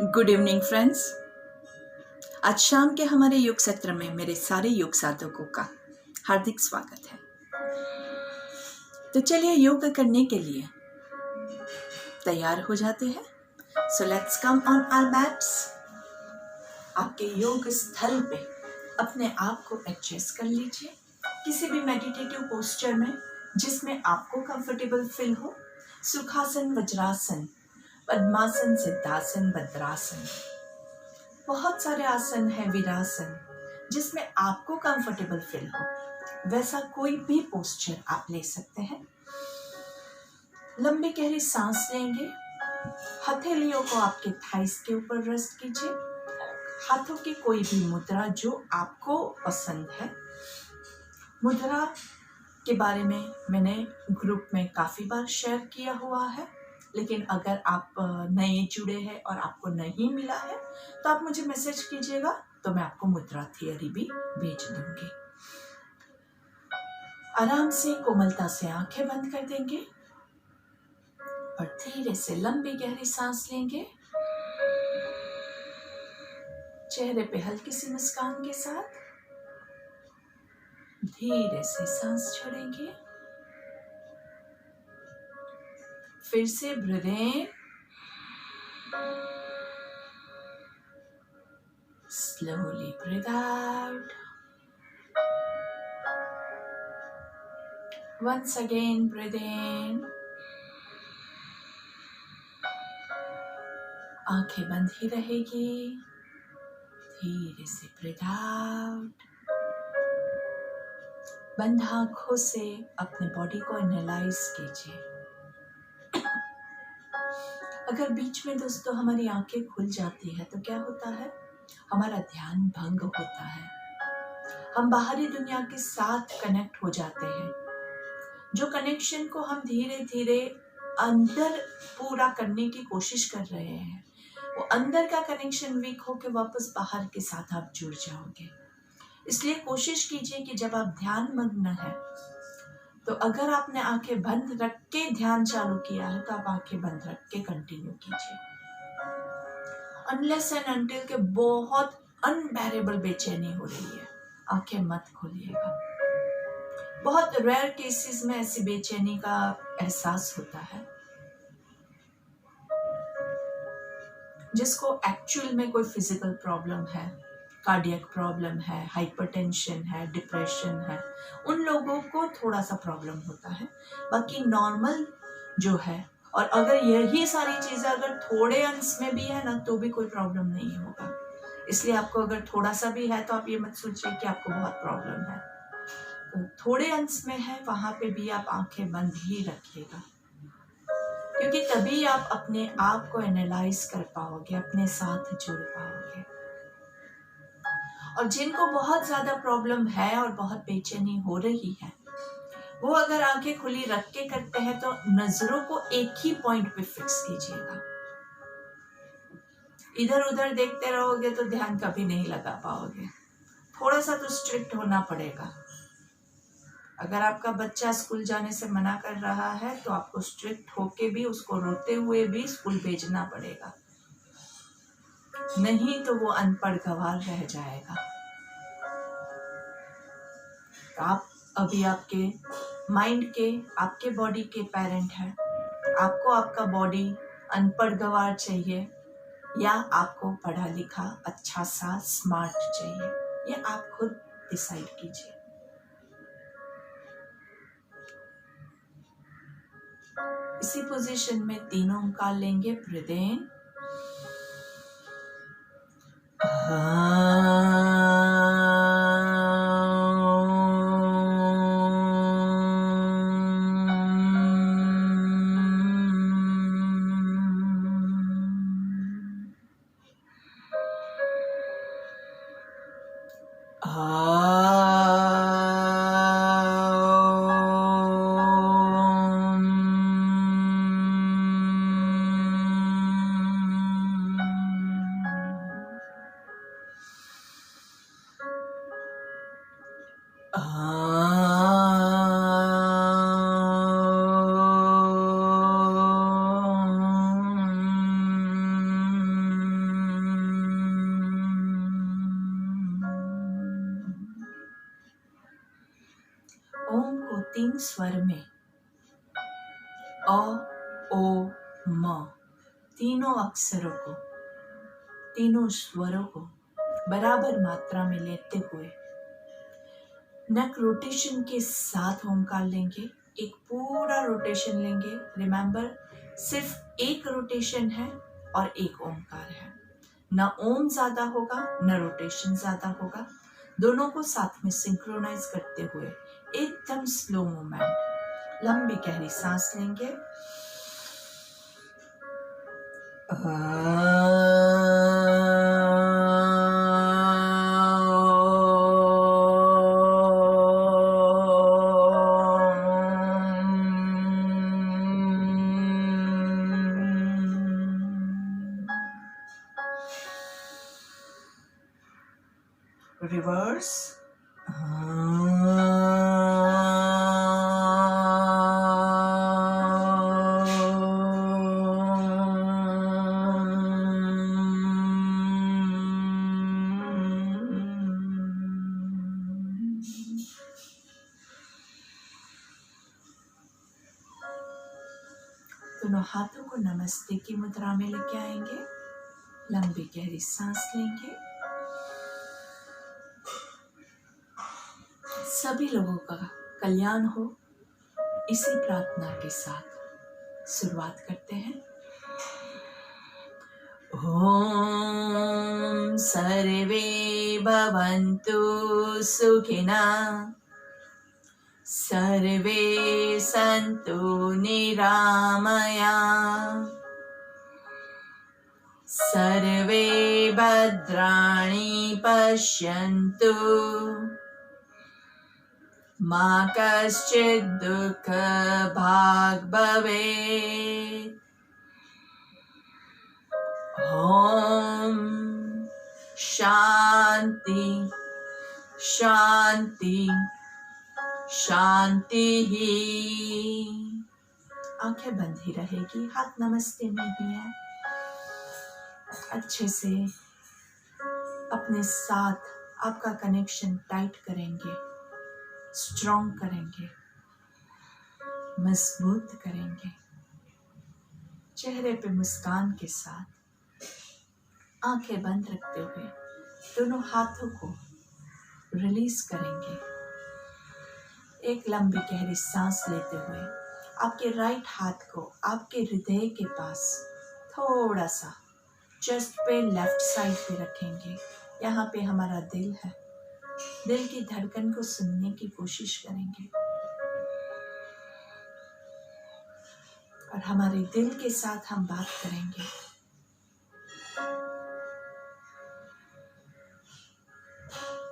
Good evening friends. आज शाम के हमारे योग सत्र में मेरे सारे योग साधकों का हार्दिक स्वागत है। तो चलिए योग करने के लिए तैयार हो जाते हैं। So let's come on our mats. आपके योग स्थल पे अपने आप को एडजस्ट कर लीजिए किसी भी मेडिटेटिव पोस्चर में जिसमें आपको कंफर्टेबल फील हो। सुखासन, वज्रासन, पद्मासन, सिद्धासन, भद्रासन, बहुत सारे आसन है, वीरासन, जिसमें आपको कंफर्टेबल फील हो वैसा कोई भी पोस्चर आप ले सकते हैं। लंबी गहरी सांस लेंगे। हथेलियों को आपके थाइस के ऊपर रेस्ट कीजिए। हाथों की कोई भी मुद्रा जो आपको पसंद है। मुद्रा के बारे में मैंने ग्रुप में काफी बार शेयर किया हुआ है, लेकिन अगर आप नए जुड़े हैं और आपको नहीं मिला है तो आप मुझे मैसेज कीजिएगा, तो मैं आपको मुद्रा थियरी भी भेज दूंगी। आराम से कोमलता से आंखें बंद कर देंगे और धीरे से लंबी गहरी सांस लेंगे। चेहरे पे हल्की सी मुस्कान के साथ धीरे से सांस छोड़ेंगे। फिर से breathe in, slowly breathe out. Once again breathe in. आंखें बंद ही रहेगी। धीरे से breathe out. बंद आंखों से अपने बॉडी को एनालाइज कीजिए। अगर बीच में दोस्तों हमारी आंखें खुल जाती है तो क्या होता है? हमारा ध्यान भंग होता है। हम बाहरी दुनिया के साथ कनेक्ट हो जाते हैं। जो कनेक्शन को हम धीरे धीरे अंदर पूरा करने की कोशिश कर रहे हैं, वो अंदर का कनेक्शन वीक होकर वापस बाहर के साथ आप जुड़ जाओगे। इसलिए कोशिश कीजिए कि जब आप ध्यान मग्न है तो अगर आपने आंखें बंद रख के ध्यान चालू किया है तो आप आंखें बंद रख के कंटिन्यू कीजिए। अनलेस एंड अनटिल के बहुत अनबेरेबल बेचैनी हो रही है, आंखें मत खोलिएगा। बहुत रेयर केसेस में ऐसी बेचैनी का एहसास होता है जिसको एक्चुअल में कोई फिजिकल प्रॉब्लम है, कार्डियक प्रॉब्लम है, हाइपरटेंशन है, डिप्रेशन है, उन लोगों को थोड़ा सा प्रॉब्लम होता है। बाकी नॉर्मल जो है, और अगर यही सारी चीजें अगर थोड़े अंश में भी है ना तो भी कोई प्रॉब्लम नहीं होगा। इसलिए आपको अगर थोड़ा सा भी है तो आप ये मत सोचिए कि आपको बहुत प्रॉब्लम है। तो थोड़े अंश में है वहां पे भी आप आंखें बंद ही रखिएगा, क्योंकि तभी आप अपने आप को एनालाइज कर पाओगे, अपने साथ जुड़ पाओगे। और जिनको बहुत ज्यादा प्रॉब्लम है और बहुत बेचैनी हो रही है, वो अगर आंखें खुली रख के करते हैं तो नजरों को एक ही पॉइंट पे फिक्स कीजिएगा। इधर उधर देखते रहोगे तो ध्यान कभी नहीं लगा पाओगे। थोड़ा सा तो स्ट्रिक्ट होना पड़ेगा। अगर आपका बच्चा स्कूल जाने से मना कर रहा है तो आपको स्ट्रिक्ट होके भी, उसको रोते हुए भी स्कूल भेजना पड़ेगा, नहीं तो वो अनपढ़ गंवार रह जाएगा। तो आप अभी आपके माइंड के, आपके बॉडी के पेरेंट हैं। आपको आपका बॉडी अनपढ़ गंवार चाहिए या आपको पढ़ा लिखा अच्छा सा स्मार्ट चाहिए, ये आप खुद डिसाइड कीजिए। इसी पोजीशन में तीनों ओंकार लेंगे। ब्रीथ इन, को 3 स्वर में अ, ओ, म, तीनों अक्षरों को, तीनों स्वरों को बराबर मात्रा में लेते हुए नक रोटेशन के साथ ओंकार लेंगे। एक पूरा रोटेशन लेंगे। रिमेंबर, सिर्फ एक रोटेशन है और एक ओंकार है। न ओम ज्यादा होगा न रोटेशन ज्यादा होगा। दोनों को साथ में सिंक्रोनाइज करते हुए एकदम स्लो मूवमेंट। लंबी गहरी सांस लेंगे। Reverse. दोनों हाथों को नमस्ते की मुद्रा में लेके आएंगे। लंबी गहरी सांस लेंगे। सभी लोगों का कल्याण हो, इसी प्रार्थना के साथ शुरुआत करते हैं। ओम सर्वे भवन्तु सुखिनः, सर्वे सन्तु निरामयाः, सर्वे भद्राणि पश्यन्तु, मा कश्चित् दुःखभाग् भवेत्। ओम शांति शांति शांति ही। आंखें बंद ही रहेगी, हाथ नमस्ते में ही है। अच्छे से अपने साथ आपका कनेक्शन टाइट करेंगे, स्ट्रॉन्ग करेंगे, मजबूत करेंगे। चेहरे पे मुस्कान के साथ आंखें बंद रखते हुए दोनों हाथों को रिलीज करेंगे। एक लंबी गहरी सांस लेते हुए आपके राइट हाथ को आपके हृदय के पास थोड़ा सा चेस्ट पे लेफ्ट साइड पे रखेंगे। यहाँ पे हमारा दिल है। दिल की धड़कन को सुनने की कोशिश करेंगे और हमारे दिल के साथ हम बात करेंगे।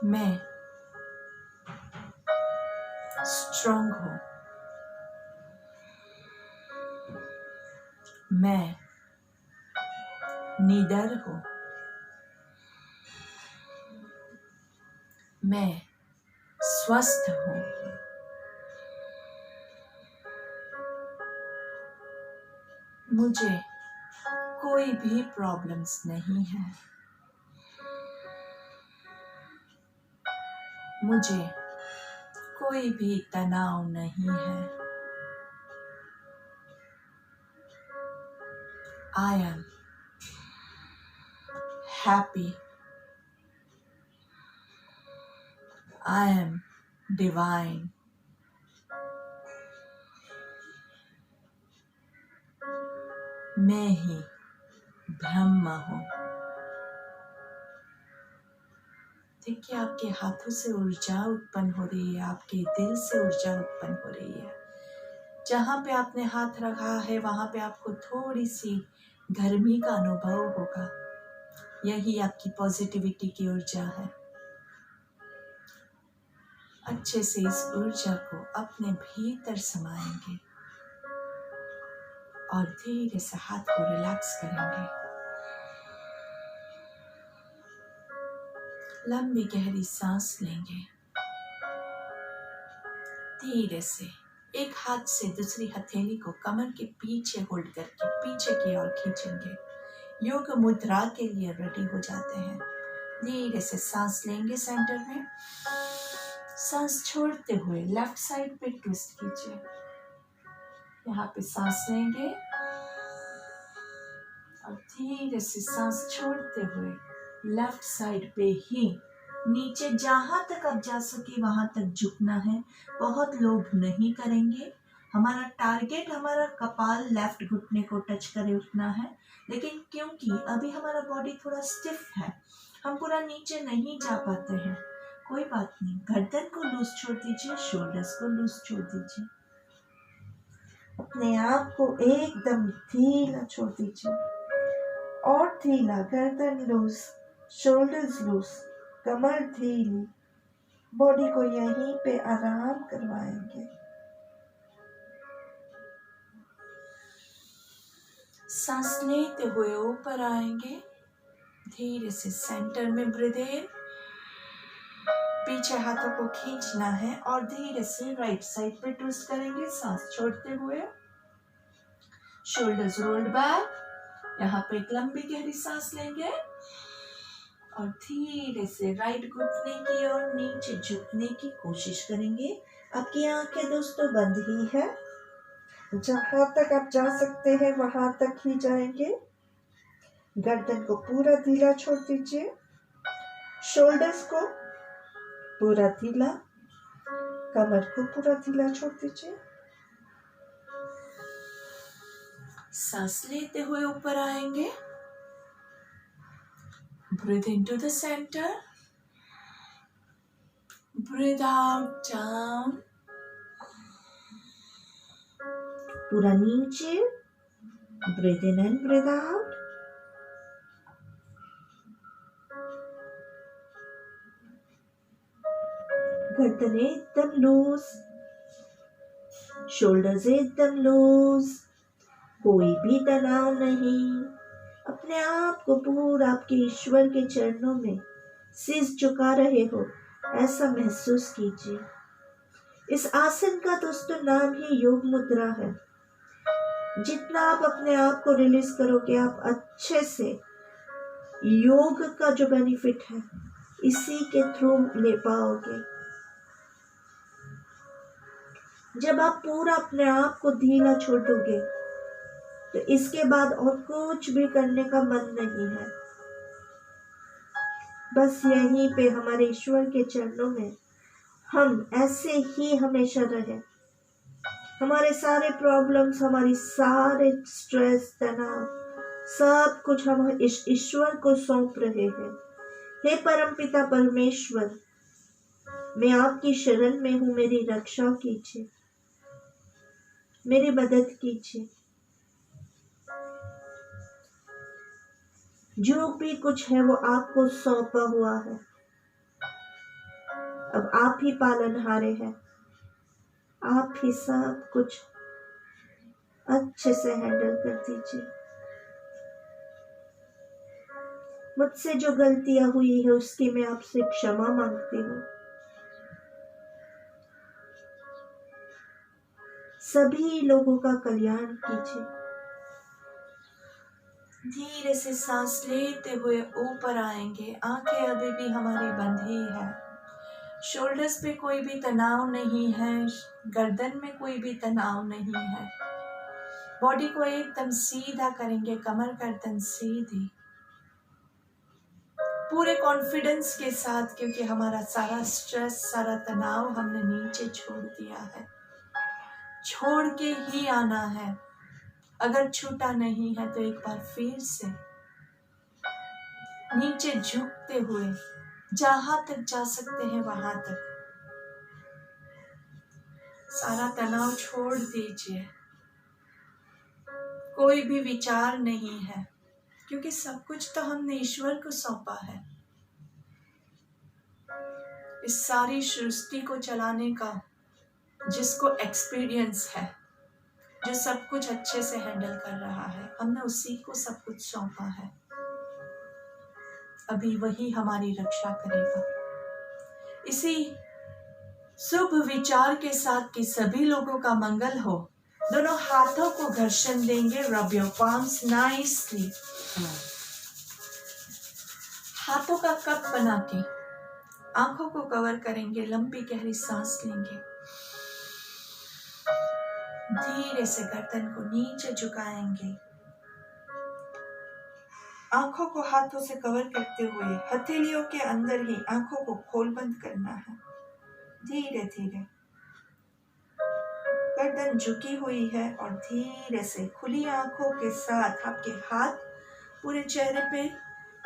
मैं स्ट्रॉन्ग हूँ, मैं निडर हूँ, मैं स्वस्थ हूँ, मुझे कोई भी प्रॉब्लम्स नहीं है, मुझे कोई भी तनाव नहीं है। I am happy. I am divine. मैं ही ब्रह्म हूँ। देखिए आपके हाथों से ऊर्जा उत्पन्न हो रही है, आपके दिल से ऊर्जा उत्पन्न हो रही है। जहाँ पे आपने हाथ रखा है वहाँ पे आपको थोड़ी सी गर्मी का अनुभव होगा। यही आपकी पॉजिटिविटी की ऊर्जा है। अच्छे से इस ऊर्जा को अपने भीतर समाएंगे और धीरे से हाथ को रिलैक्स करेंगे। लंबी गहरी सांस लेंगे। धीरे से एक हाथ से दूसरी हथेली को कमर के पीछे होल्ड करके पीछे की ओर खींचेंगे। योग मुद्रा के लिए रेडी हो जाते हैं। धीरे से सांस लेंगे सेंटर में, सांस छोड़ते हुए लेफ्ट साइड पे ट्विस्ट कीजिए। यहाँ पे सांस लेंगे और धीरे से सांस छोड़ते हुए लेफ्ट साइड पे ही नीचे जहां तक आप जा सके वहां तक झुकना है। बहुत लोग नहीं करेंगे। हमारा टारगेट हमारा कपाल लेफ्ट घुटने को टच करे उठना है, लेकिन क्योंकि अभी हमारा बॉडी थोड़ा स्टिफ है, हम पूरा नीचे नहीं जा पाते हैं। कोई बात नहीं, गर्दन को लूज छोड़ दीजिए, शोल्डर्स को लूज छोड़ दीजिए, अपने आप को एकदम ढीला छोड़ दीजिए और ढीला, गर्दन लूज, शोल्डर्स लूज, कमर ढीली, बॉडी को यहीं पे आराम करवाएंगे। सांस लेते हुए ऊपर आएंगे, धीरे से सेंटर में ब्रीथ इन, पीछे हाथों को खींचना है और धीरे से राइट साइड पे ट्विस्ट करेंगे। सांस छोड़ते हुए शोल्डर्स रोल्ड बैक, यहाँ पे एक लंबी गहरी सांस लेंगे और धीरे से राइट घुटने की और नीचे झुकने की कोशिश करेंगे। आपकी आंखें दोस्तों बंद ही है, जहां तक आप जा सकते हैं वहां तक ही जाएंगे। गर्दन को पूरा ढीला छोड़ दीजिए, शोल्डर्स को पूरा ढीला, कमर को पूरा ढीला छोड़ दीजिए। सांस लेते हुए ऊपर आएंगे, breathe into the centre, breathe out down, पूरा नीचे, breathe in and breathe out. गर्दन एकदम लूज, शोल्डर्स एकदम लूज, कोई भी तनाव नहीं। अपने आप को पूरा आपके ईश्वर के चरणों में शीश झुका रहे हो ऐसा महसूस कीजिए। इस आसन का दोस्तों नाम ही योग मुद्रा है। जितना आप अपने आप को रिलीज करोगे, आप अच्छे से योग का जो बेनिफिट है इसी के थ्रू ले पाओगे। जब आप पूरा अपने आप को ढीला छोड़ दोगे तो इसके बाद और कुछ भी करने का मन नहीं है। बस यहीं पे हमारे ईश्वर के चरणों में हम ऐसे ही हमेशा रहे। हमारे सारे प्रॉब्लम्स, हमारी सारे स्ट्रेस, तनाव, सब कुछ हम इस ईश्वर को सौंप रहे हैं। हे परमपिता परमेश्वर, मैं आपकी शरण में हूँ, मेरी रक्षा कीजिए, मेरी मदद कीजिए। जो भी कुछ है वो आपको सौंपा हुआ है। अब आप ही पालनहारे हैं, आप ही सब कुछ अच्छे से हैंडल कर दीजिए। मुझसे जो गलतियां हुई है उसकी मैं आपसे क्षमा मांगती हूँ। सभी लोगों का कल्याण कीजिए। धीरे से सांस लेते हुए ऊपर आएंगे, आंखें अभी भी हमारी बंद ही है, शोल्डर्स पे कोई भी तनाव नहीं है, गर्दन में कोई भी तनाव नहीं है। बॉडी को एकदम सीधा करेंगे, कमर गर्दन सीधी, पूरे कॉन्फिडेंस के साथ, क्योंकि हमारा सारा स्ट्रेस, सारा तनाव हमने नीचे छोड़ दिया है। छोड़ के ही आना है। अगर छूटा नहीं है तो एक बार फिर से नीचे झुकते हुए जहां तक जा सकते हैं वहां तक सारा तनाव छोड़ दीजिए। कोई भी विचार नहीं है, क्योंकि सब कुछ तो हमने ईश्वर को सौंपा है। इस सारी सृष्टि को चलाने का जिसको एक्सपीरियंस है, जो सब कुछ अच्छे से हैंडल कर रहा है, हमने उसी को सब कुछ सौंपा है। अभी वही हमारी रक्षा करेगा। इसी शुभ विचार के साथ कि सभी लोगों का मंगल हो, दोनों हाथों को घर्षण देंगे। Rub your palms nicely. हाथों का कप बना के आंखों को कवर करेंगे, लंबी गहरी सांस लेंगे, धीरे से गर्दन को नीचे झुकाएंगे, आंखों को हाथों से कवर करते हुए हथेलियों के अंदर ही आंखों को खोल बंद करना है। धीरे धीरे गर्दन झुकी हुई है और धीरे से खुली आंखों के साथ आपके हाथ पूरे चेहरे पे,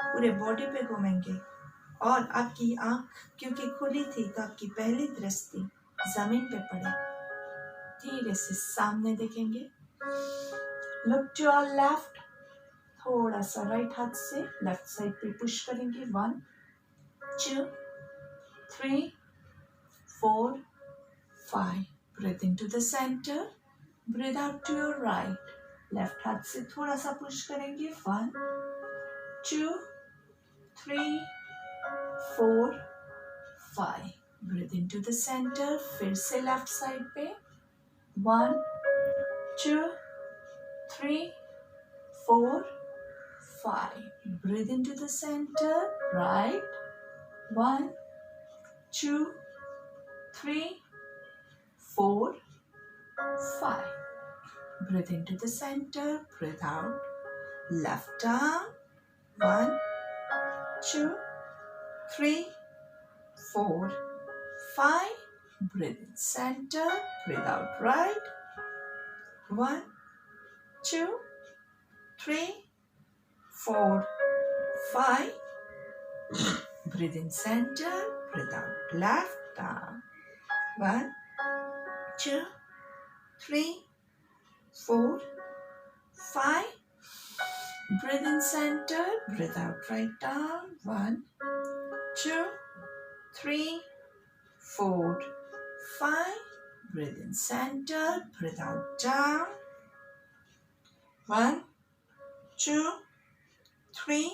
पूरे बॉडी पे घूमेंगे और आपकी आंख क्योंकि खुली थी तो आपकी पहली दृष्टि जमीन पे पड़े। धीरे से सामने देखेंगे। लुक टू आवर लेफ्ट, थोड़ा सा राइट हाथ से लेफ्ट साइड पे पुश करेंगे। 1 2 3 4 5। Breathe in to the centre, breathe out to your right. Left हाथ से थोड़ा सा पुश करेंगे। 1 2 3 4 5। Breathe in to the centre, फिर से लेफ्ट साइड पे। 1 2 3 4 5। Breathe into the center, right. 1 2 3 4 5. Breathe into the center, breathe out. Left arm. 1 2 3 4 5. Breathe in center, breathe out right. 1 2 3 4 5. Breathe in center, breathe out left arm. 1 2 3 4 5. Breathe in center, breathe out right arm. 1 2 3 4 5. Breathe in center, breathe out down. 1 2 3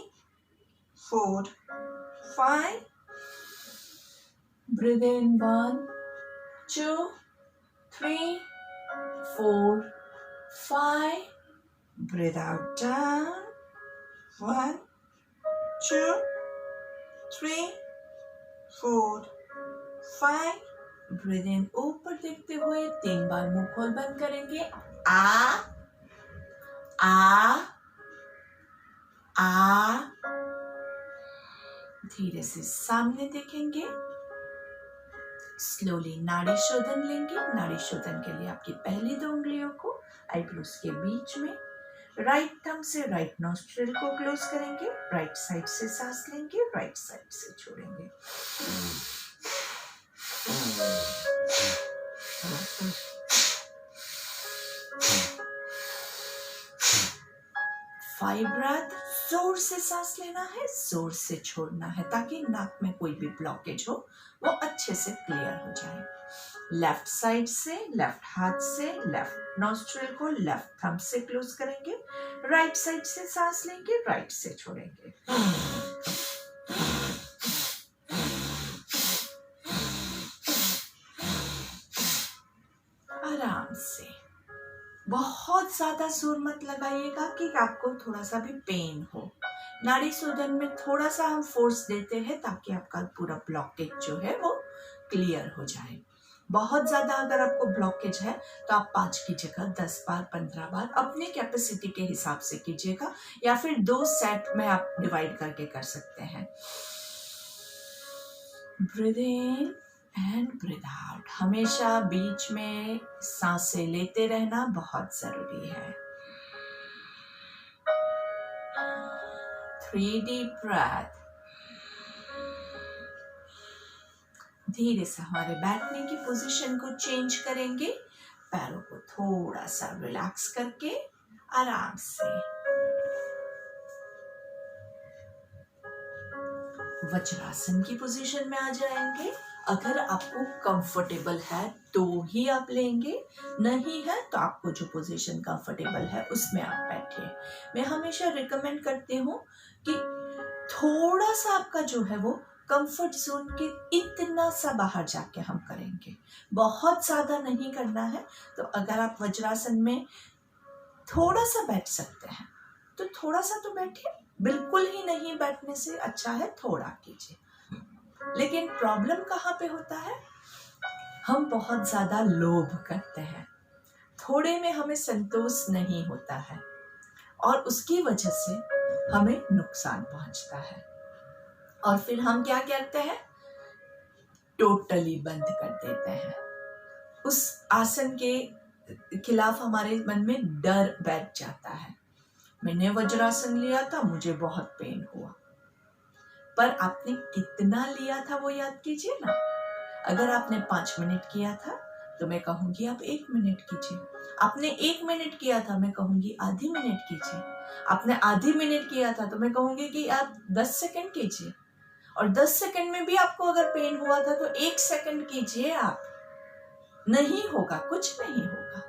4 5. Breathe in 1 2 3 4 5. Breathe out down. 1 2 3 4 5. Breathe in ऊपर देखते हुए 3 बार मुंह खोल बंद करेंगे। आ आ आ। धीरे से सामने देखेंगे। स्लोली नाड़ी शोधन लेंगे। नाड़ी शोधन के लिए आपकी पहली 2 उंगलियों को आईब्रोज के बीच में, राइट थंब से राइट नोस्ट्रिल को क्लोज करेंगे। राइट साइड से सांस लेंगे, राइट साइड से छोड़ेंगे। 5 ब्रेथ। जोर से सांस लेना है, जोर से छोड़ना है ताकि नाक में कोई भी ब्लॉकेज हो वो अच्छे से क्लियर हो जाए। लेफ्ट साइड से, लेफ्ट हाथ से लेफ्ट नोस्ट्रिल को लेफ्ट थंब से क्लोज करेंगे। राइट साइड से सांस लेंगे, राइट से छोड़ेंगे। आराम से, बहुत ज्यादा जोर मत लगाइएगा कि आपको थोड़ा सा भी पेन हो। नाड़ी शोधन में थोड़ा सा हम फोर्स देते हैं ताकि आपका पूरा ब्लॉकेज जो है वो क्लियर हो जाए। बहुत ज्यादा अगर आपको ब्लॉकेज है तो आप 5 की जगह 10 बार 15 बार अपने कैपेसिटी के हिसाब से कीजिएगा, या फिर 2 सेट में आप डिवाइड करके कर सकते हैं। Breathe in and breathe out. हमेशा बीच में सांसें लेते रहना बहुत जरूरी है। 3 deep breath। धीरे से हमारे बैठने की पोजीशन को चेंज करेंगे। पैरों को थोड़ा सा रिलैक्स करके आराम से वज्रासन की पोजीशन में आ जाएंगे। अगर आपको कंफर्टेबल है तो ही आप लेंगे, नहीं है तो आपको जो पोजीशन कंफर्टेबल है उसमें आप बैठिए। मैं हमेशा रिकमेंड करती हूँ कि थोड़ा सा आपका जो है वो कंफर्ट जोन के इतना सा बाहर जाके हम करेंगे, बहुत ज्यादा नहीं करना है। तो अगर आप वज्रासन में थोड़ा सा बैठ सकते हैं तो थोड़ा सा तो बैठिए, बिल्कुल ही नहीं बैठने से अच्छा है थोड़ा कीजिए। लेकिन प्रॉब्लम कहाँ पे होता है? हम बहुत ज्यादा लोभ करते हैं, थोड़े में हमें संतोष नहीं होता है और उसकी वजह से हमें नुकसान पहुंचता है। और फिर हम क्या करते हैं? टोटली बंद कर देते हैं। उस आसन के खिलाफ हमारे मन में डर बैठ जाता है। मैंने वज्रासन लिया था, मुझे बहुत पेन हुआ। पर आपने कितना लिया था वो याद कीजिए ना। अगर आपने 5 मिनट किया था तो मैं कहूंगी आप 1 मिनट कीजिए। आपने 1 मिनट किया था, मैं कहूंगी आधी मिनट कीजिए। आपने आधी मिनट किया था तो मैं कहूंगी कि आप 10 सेकंड कीजिए। और 10 सेकंड में भी आपको अगर पेन हुआ था तो 1 सेकंड कीजिए आप। नहीं होगा, कुछ नहीं होगा।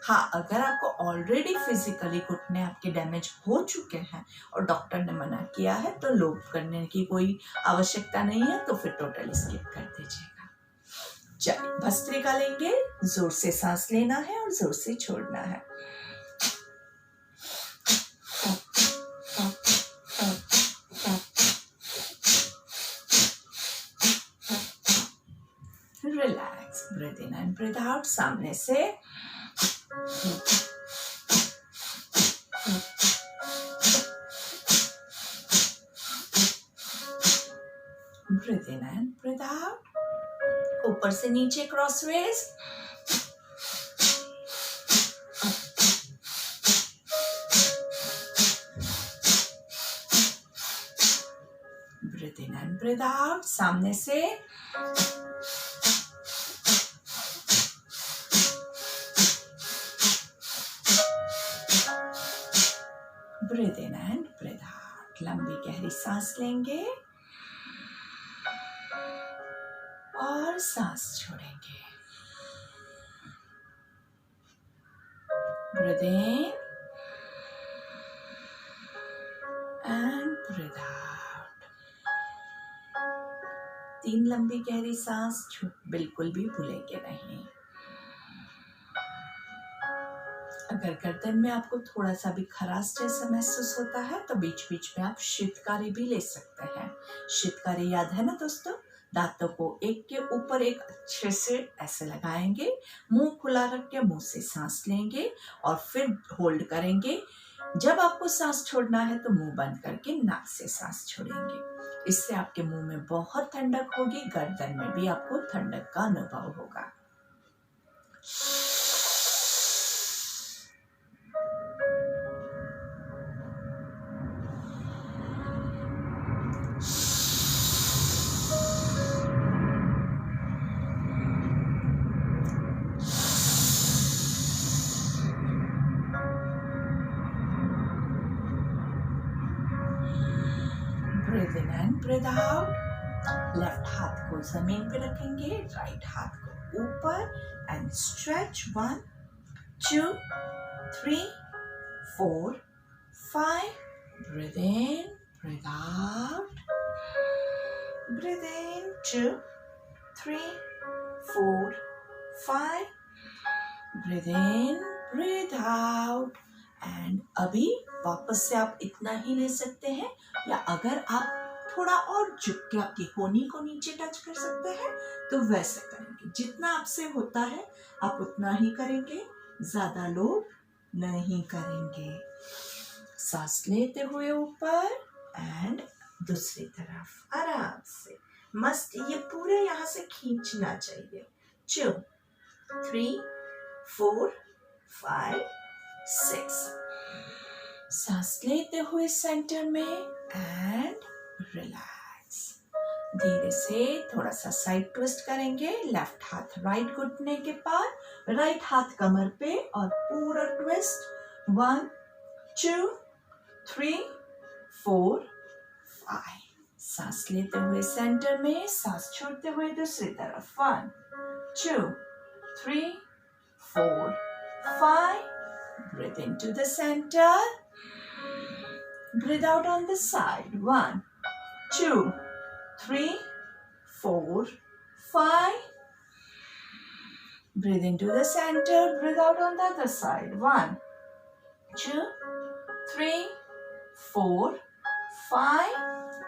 हाँ, अगर आपको ऑलरेडी फिजिकली घुटने आपके डैमेज हो चुके हैं और डॉक्टर ने मना किया है तो लोभ करने की कोई आवश्यकता नहीं है, तो फिर टोटली स्किप कर दीजिएगा। चलिए, भस्त्रिका लेंगे, जोर से सांस लेना है और जोर से छोड़ना है। Relax, breathe in and breathe out. सामने से breathe in and breathe out. ऊपर से नीचे crossways. Breathe in and breathe out. सामने से breathe in and breathe out. लंबी गहरी सांस लेंगे और सांस छोड़ेंगे। Breathe in and breathe out. 3 लंबी गहरी सांस बिल्कुल भी भूलेंगे नहीं। अगर गर्दन में आपको थोड़ा सा भी खराश जैसा महसूस होता है तो बीच बीच में आप शीतकारी भी ले सकते हैं। शीतकारी याद है ना दोस्तों? दांतों को एक के ऊपर एक अच्छे से ऐसे लगाएंगे, मुंह खुला रख के मुंह से सांस लेंगे और फिर होल्ड करेंगे। जब आपको सांस छोड़ना है तो मुंह बंद करके नाक से सांस छोड़ेंगे। इससे आपके मुंह में बहुत ठंडक होगी, गर्दन में भी आपको ठंडक का अनुभव होगा। Breathe in and breathe out. Left हाथ को जमीन पे रखेंगे, राइट हाथ को ऊपर and stretch. 1 2 3 4 5। Breathe in, breathe out. Breathe in 2 3 4 5। Breathe in, breathe out. And अभी वापस से आप इतना ही ले सकते हैं, या अगर आप थोड़ा और झुक के आपकी कोहनी को नीचे टच कर सकते हैं तो वैसे करेंगे। जितना आपसे होता है आप उतना ही करेंगे, ज्यादा लोग नहीं करेंगे। सांस लेते हुए ऊपर एंड दूसरी तरफ आराम से मस्त, ये पूरे यहाँ से खींचना चाहिए। 2 3 4 5 6। सांस लेते हुए सेंटर में एंड रिलैक्स। धीरे से थोड़ा सा साइड ट्विस्ट करेंगे। लेफ्ट हाथ राइट घुटने के पास, राइट हाथ कमर पे और पूरा ट्विस्ट। 1 2 3 4 5। सांस लेते हुए सेंटर में, सांस छोड़ते हुए दूसरी तरफ। 1 2 3 4 5। Breathe into the center. Breathe out on the side. 1 2 3 4 5. Breathe into the center. Breathe out on the other side. 1 2 3 4 5.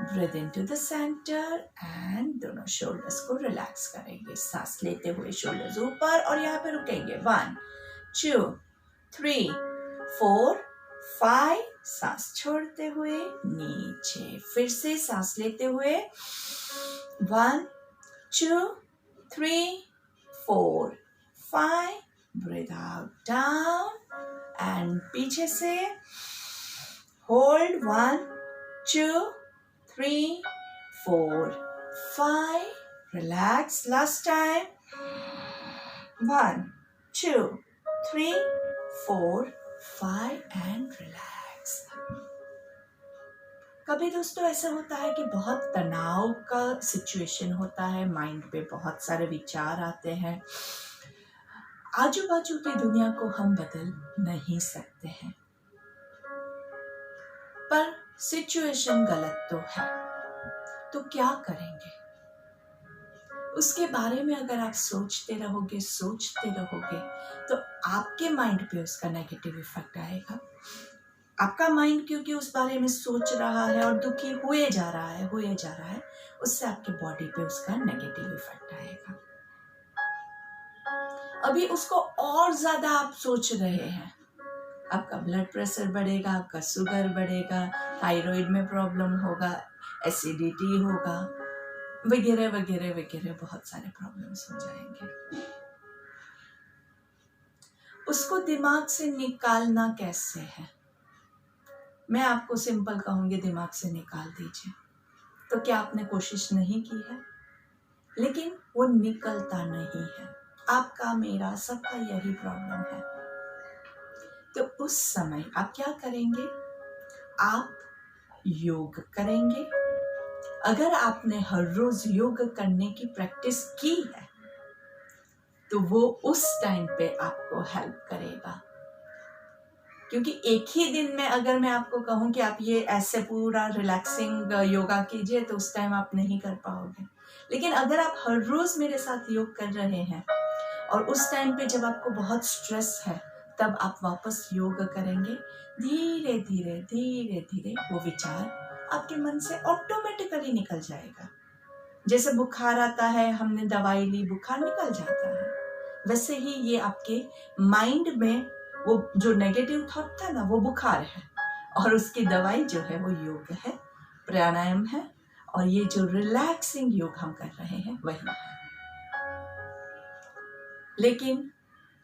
Breathe into the centre and दोनों शोल्डर्स को रिलैक्स करेंगे। सांस लेते हुए शोल्डर्स ऊपर और यहाँ पे रुकेंगे। 1 2 3 4 5। सांस छोड़ते हुए नीचे, फिर से सांस लेते हुए 1 2 3 4 5। ब्रीथ आउट डाउन एंड पीछे से hold 1 2 3 4 5। Relax, last time 1 2 3 4 5 and relax. कभी दोस्तों ऐसा होता है कि बहुत तनाव का सिचुएशन होता है, माइंड पे बहुत सारे विचार आते हैं, आजू बाजू की दुनिया को हम बदल नहीं सकते हैं, पर सिचुएशन गलत तो है, तो क्या करेंगे? उसके बारे में अगर आप सोचते रहोगे तो आपके माइंड पे उसका नेगेटिव इफेक्ट आएगा। आपका माइंड क्योंकि उस बारे में सोच रहा है और दुखी हुए जा रहा है, उससे आपके बॉडी पे उसका नेगेटिव इफेक्ट आएगा। अभी उसको और ज्यादा आप सोच रहे हैं, आपका ब्लड प्रेशर बढ़ेगा, आपका शुगर बढ़ेगा, थायराइड में प्रॉब्लम होगा, एसिडिटी होगा, वगैरह वगैरह वगैरह बहुत सारे प्रॉब्लम्स हो जाएंगे। उसको दिमाग से निकालना कैसे है? मैं आपको सिंपल कहूंगी, दिमाग से निकाल दीजिए। तो क्या आपने कोशिश नहीं की है? लेकिन वो निकलता नहीं है। आपका, मेरा, सबका यही प्रॉब्लम है। तो उस समय आप क्या करेंगे? आप योग करेंगे। अगर आपने हर रोज योग करने की प्रैक्टिस की है तो वो उस टाइम पे आपको हेल्प करेगा, क्योंकि एक ही दिन में अगर मैं आपको कहूं कि आप ये ऐसे पूरा रिलैक्सिंग योगा कीजिए तो उस टाइम आप नहीं कर पाओगे। लेकिन अगर आप हर रोज मेरे साथ योग कर रहे हैं और उस टाइम पे जब आपको बहुत स्ट्रेस है तब आप वापस योग करेंगे, धीरे धीरे धीरे धीरे वो विचार आपके मन से ऑटोमेटिकली निकल जाएगा। जैसे बुखार आता है, हमने दवाई ली, बुखार निकल जाता है, वैसे ही ये आपके माइंड में वो जो नेगेटिव थॉट था ना, वो बुखार है, और उसकी दवाई जो है वो योग है, प्राणायाम है, और ये जो रिलैक्सिंग योग हम कर रहे हैं वही है। लेकिन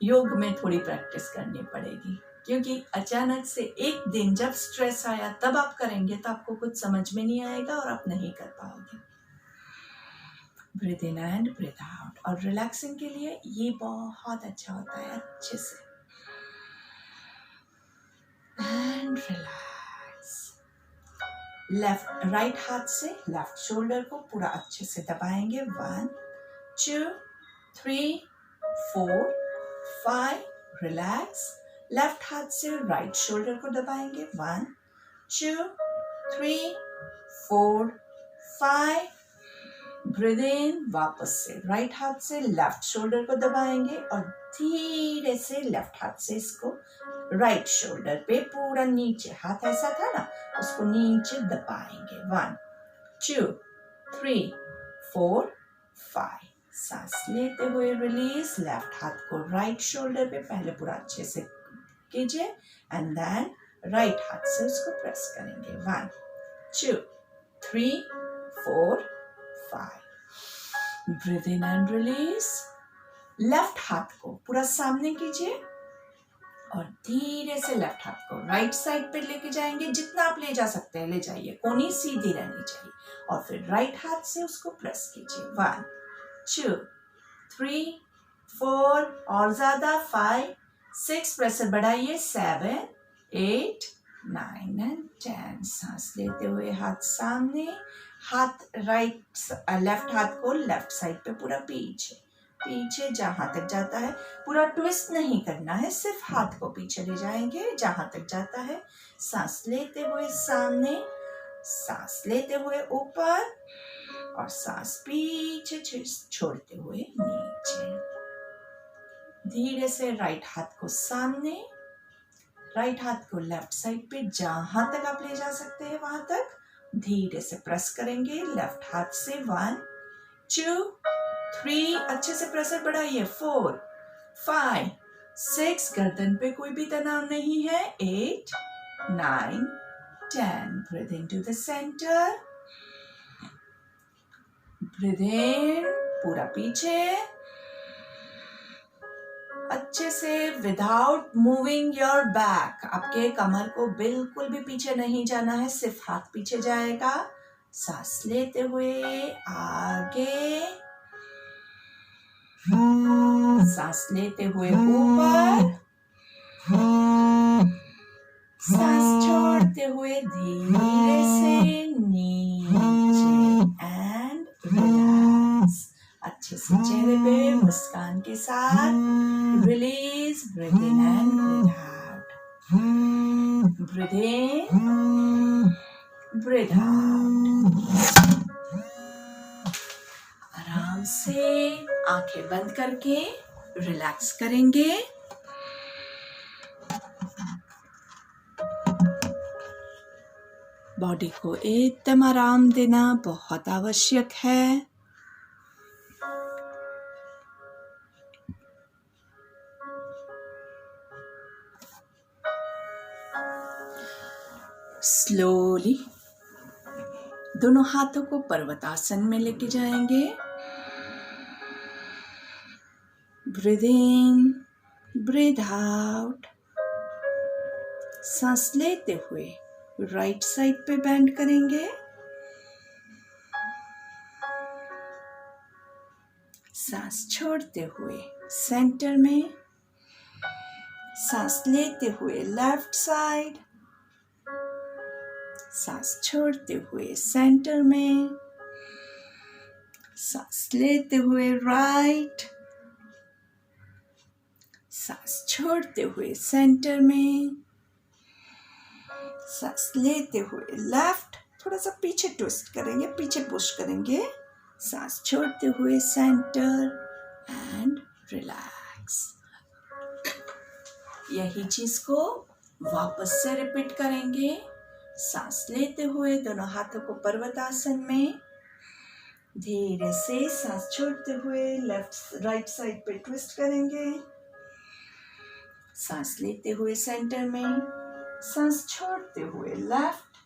योग में थोड़ी प्रैक्टिस करनी पड़ेगी, क्योंकि अचानक से एक दिन जब स्ट्रेस आया तब आप करेंगे तो आपको कुछ समझ में नहीं आएगा और आप नहीं कर पाओगे। Breathe in and breathe out. और रिलैक्सिंग के लिए ये बहुत अच्छा होता है, अच्छे से एंड रिलैक्स। राइट हाथ से लेफ्ट शोल्डर को पूरा अच्छे से दबाएंगे। 1 2 3 4 5। रिलैक्स। लेफ्ट हाथ से राइट शोल्डर को दबाएंगे। 1 2 3 4 5। ब्रीथ इन। वापस से राइट हाथ से लेफ्ट शोल्डर को दबाएंगे और धीरे से लेफ्ट हाथ से इसको राइट शोल्डर पे पूरा नीचे, हाथ ऐसा था ना, उसको नीचे दबाएंगे। 1 2 3 4 5। सांस लेते हुए रिलीज। लेफ्ट हाथ को राइट शोल्डर पे पहले पूरा अच्छे से कीजिए एंड देन राइट हाथ से उसको प्रेस करेंगे। 1 2 3 4 5। Breathe in and release. Left हाथ को पूरा सामने कीजिए और धीरे से लेफ्ट हाथ को राइट साइड पे लेके जाएंगे। जितना आप ले जा सकते हैं ले जाइए, कोनी सीधी रहनी चाहिए, और फिर राइट हाथ से उसको प्रेस कीजिए। 1 2 3 4 और ज्यादा, 5 6। प्रेशर बढ़ाइए। 7 8 9 एंड 10। सांस लेते हुए हाथ सामने, हाथ लेफ्ट हाथ को लेफ्ट साइड पे पूरा पीछे पीछे जहां तक जाता है, पूरा ट्विस्ट नहीं करना है, सिर्फ हाथ को पीछे ले जाएंगे जहां तक जाता है। सांस लेते हुए सामने, सांस लेते हुए ऊपर, और सांस पीछे छोड़ते हुए नीचे। धीरे से राइट हाथ को सामने, राइट हाथ को लेफ्ट साइड पे जहां तक आप ले जा सकते हैं वहां तक, धीरे से प्रेस करेंगे लेफ्ट हाथ से 1 2 3 अच्छे से प्रेशर बढ़ाइए 4 5 6 गर्दन पे कोई भी तनाव नहीं है 8 9 10 breathe into the center breathe in पूरा पीछे अच्छे से विदाउट मूविंग योर बैक आपके कमर को बिल्कुल भी पीछे नहीं जाना है सिर्फ हाथ पीछे जाएगा सांस लेते हुए आगे सांस लेते हुए ऊपर सांस छोड़ते हुए धीरे से नीचे एंड रिलैक्स अच्छे से चेहरे पे मुस्कान के साथ release breathe in and breathe out breathe in breathe out आराम से आंखें बंद करके रिलैक्स करेंगे बॉडी को एकदम आराम देना बहुत आवश्यक है स्लोली दोनों हाथों को पर्वतासन में लेके जाएंगे ब्रीथ इन ब्रीथ आउट सांस लेते हुए राइट साइड पे बेंड करेंगे सांस छोड़ते हुए सेंटर में सांस लेते हुए लेफ्ट साइड सांस छोड़ते हुए सेंटर में सांस लेते हुए राइट सांस छोड़ते हुए सेंटर में सांस लेते हुए लेफ्ट थोड़ा सा पीछे ट्विस्ट करेंगे पीछे पुश करेंगे सांस छोड़ते हुए सेंटर एंड रिलैक्स यही चीज को वापस से रिपीट करेंगे सांस लेते हुए दोनों हाथों को पर्वतासन में धीरे से सांस छोड़ते हुए लेफ्ट राइट साइड पे ट्विस्ट करेंगे सांस लेते हुए सेंटर में सांस छोड़ते हुए लेफ्ट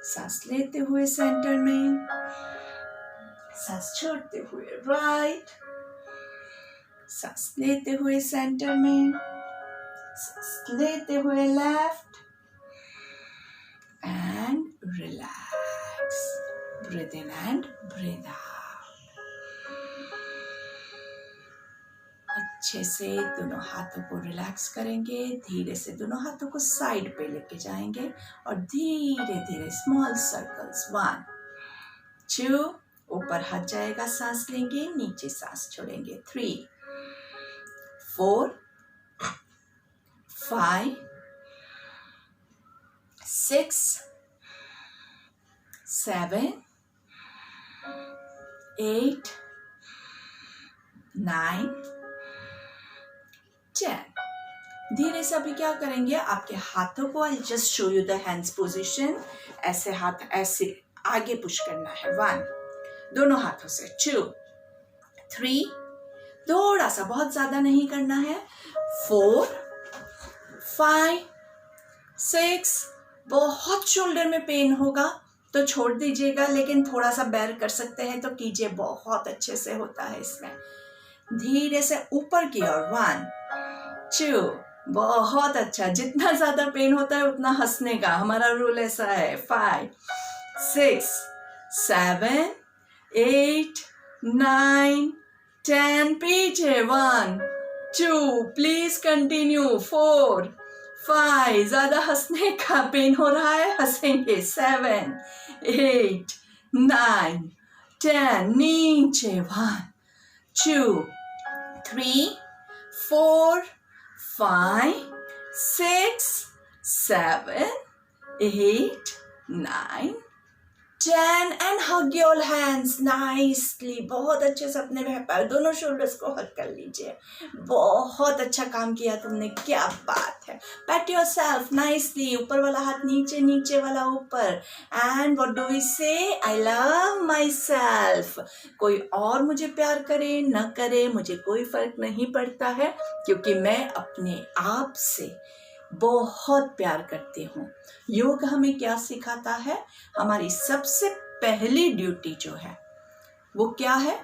सांस लेते हुए सेंटर में सांस छोड़ते हुए राइट सांस लेते हुए सेंटर में सांस लेते हुए left and relax breathe in and breathe out अच्छे से दोनों हाथों को रिलैक्स करेंगे धीरे से दोनों हाथों को साइड पे लेके जाएंगे और धीरे धीरे स्मॉल सर्कल्स 1 2 ऊपर हाथ जाएगा सांस लेंगे नीचे सांस छोड़ेंगे 3 4 5 6 7 8 9 10 धीरे से अभी क्या करेंगे आपके हाथों को I just show you the hands position ऐसे हाथ ऐसे आगे पुश करना है 1 दोनों हाथों से 2 3 थोड़ा सा बहुत ज्यादा नहीं करना है 4 5 6 बहुत शोल्डर में पेन होगा तो छोड़ दीजिएगा लेकिन थोड़ा सा बेयर कर सकते हैं तो कीजिए बहुत अच्छे से होता है इसमें धीरे से ऊपर की ओर 1 2 बहुत अच्छा जितना ज्यादा पेन होता है उतना हंसने का हमारा रूल ऐसा है 5 6 7 8 9 10 पीछे 1 2 प्लीज कंटिन्यू 4 5 ज्यादा हंसने का पेन हो रहा है हंसेंगे 7 8 9 10 नीचे 1 2 3 4 5 6 7 8 9 10 and hug your hands nicely. बहुत अच्छे से अपने पैर दोनों शोल्डर्स को हग कर लीजिए. बहुत अच्छा काम किया तुमने, क्या बात है. Pat yourself nicely. ऊपर वाला हाथ नीचे, नीचे वाला ऊपर. And what do we say? I love myself. कोई और मुझे प्यार करे न करे मुझे कोई फर्क नहीं पड़ता है, क्योंकि मैं अपने आप से बहुत प्यार करती हूँ. योग हमें क्या सिखाता है? हमारी सबसे पहली ड्यूटी जो है वो क्या है?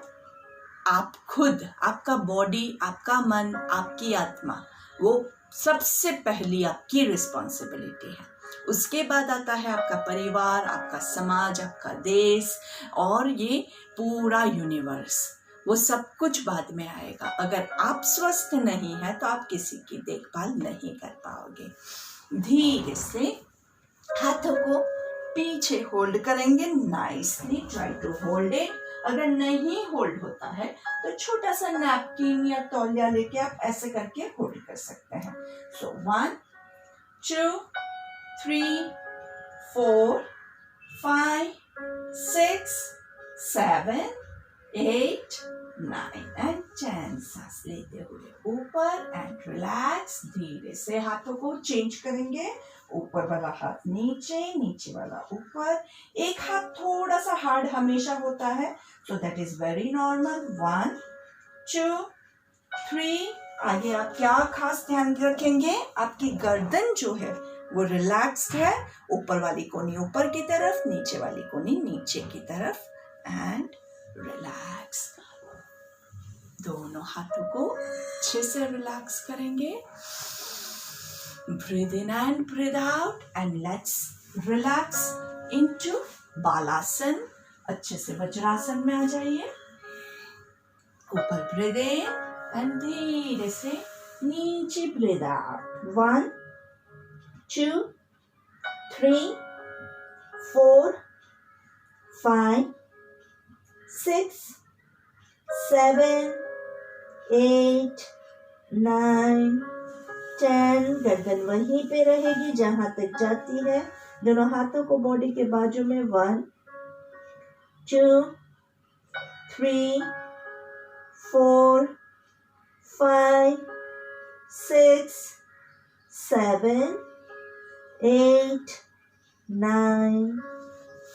आप खुद, आपका बॉडी, आपका मन, आपकी आत्मा, वो सबसे पहली आपकी रिस्पॉन्सिबिलिटी है. उसके बाद आता है आपका परिवार, आपका समाज, आपका देश और ये पूरा यूनिवर्स. वो सब कुछ बाद में आएगा. अगर आप स्वस्थ नहीं हैं तो आप किसी की देखभाल नहीं कर पाओगे. धीरे से हाथों को पीछे होल्ड करेंगे. Nicely try to hold it. अगर नहीं होल्ड होता है तो छोटा सा नैपकिन या तौलिया लेके आप ऐसे करके होल्ड कर सकते हैं. सो 1 2 3 4 5 6 7 8 9 and 10. सांस लेते हुए ऊपर एंड रिलैक्स. धीरे से हाथों को चेंज करेंगे. ऊपर वाला हाथ नीचे, नीचे वाला ऊपर. एक हाथ थोड़ा सा हार्ड हमेशा होता है, so that is very normal. 1 2 3. आगे आप क्या खास ध्यान रखेंगे? आपकी गर्दन जो है वो रिलैक्स्ड है. ऊपर वाली कोनी ऊपर की तरफ, नीचे वाली कोनी नीचे की तरफ. And relax. दोनों हाथों को अच्छे से रिलैक्स करेंगे. Breathe in and breathe out and let's relax into Balasana. अच्छे से वज्रासन में आ जाइए. ऊपर ब्रीद इन एंड धीरे से नीचे ब्रीद आउट. 1 2 3 4 5 6 7 8 9 10. गर्दन वहीं पे रहेगी जहां तक जाती है. दोनों हाथों को बॉडी के बाजू में. 1 2 3 4 5 6 7 8 9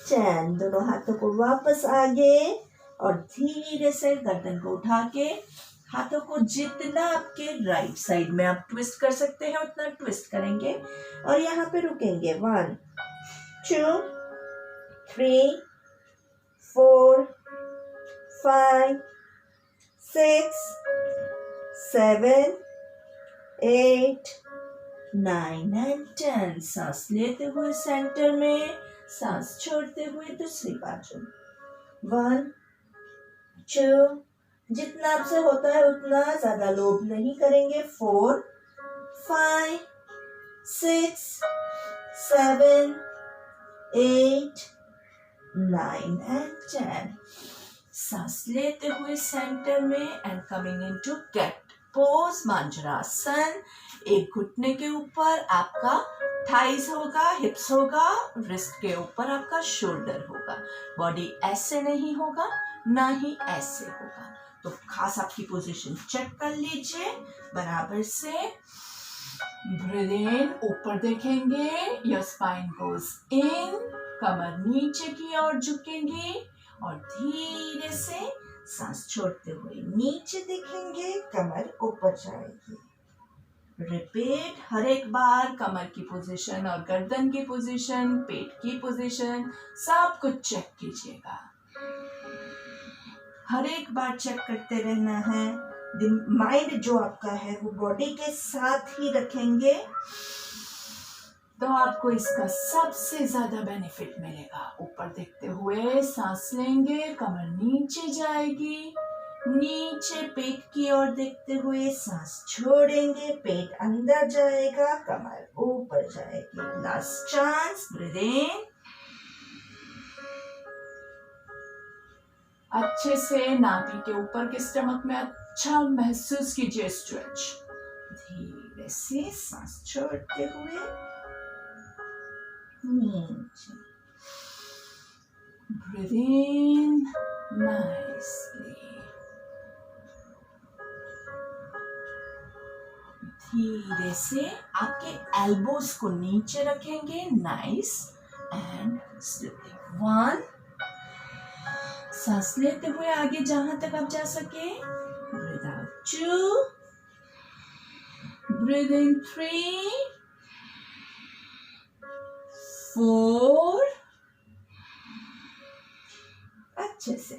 10. दोनों हाथों को वापस आगे और धीरे से गर्दन को उठा के हाथों को जितना आपके राइट साइड में आप ट्विस्ट कर सकते हैं उतना ट्विस्ट करेंगे और यहाँ पे रुकेंगे. 1 2 3 4 5 6 7 8 9 and 10. सांस लेते हुए सेंटर में, सांस छोड़ते हुए दूसरी बाजू. 1 2. जितना आपसे होता है उतना, ज्यादा लोड नहीं करेंगे. 4 5 6 7 8 9 and 10. सांस लेते हुए सेंटर में and coming into cat pose, Marjarasana. एक घुटने के ऊपर आपका थाइज होगा, हिप्स होगा, रिस्ट के ऊपर आपका शोल्डर होगा. बॉडी ऐसे नहीं होगा ना ही ऐसे होगा. तो खास आपकी पोजीशन चेक कर लीजिए बराबर से. ब्रीद इन, ऊपर देखेंगे, योर स्पाइन गोज इन. कमर नीचे की ओर झुकेंगे और धीरे से सांस छोड़ते हुए नीचे देखेंगे, कमर ऊपर जाएगी. रिपीट. हर एक बार कमर की पोजीशन और गर्दन की पोजीशन, पेट की पोजीशन, सब कुछ चेक कीजिएगा. हर एक बार चेक करते रहना है. माइंड जो आपका है वो बॉडी के साथ ही रखेंगे तो आपको इसका सबसे ज्यादा बेनिफिट मिलेगा. ऊपर देखते हुए सांस लेंगे, कमर नीचे जाएगी, नीचे पेट की ओर देखते हुए सांस छोड़ेंगे, पेट अंदर जाएगा, कमर ऊपर जाएगी. Last chance. Breathe in. अच्छे से नाभि के ऊपर के स्टमक में अच्छा महसूस कीजिए स्ट्रेच. धीरे से सांस छोड़ते हुए नीचे. Breathe in nicely. धीरे से आपके एल्बोज को नीचे रखेंगे. नाइस. And slowly. 1. सांस लेते हुए आगे जहां तक आप जा सके. Breathe out. 2. Breathe in 3. 4. अच्छे से.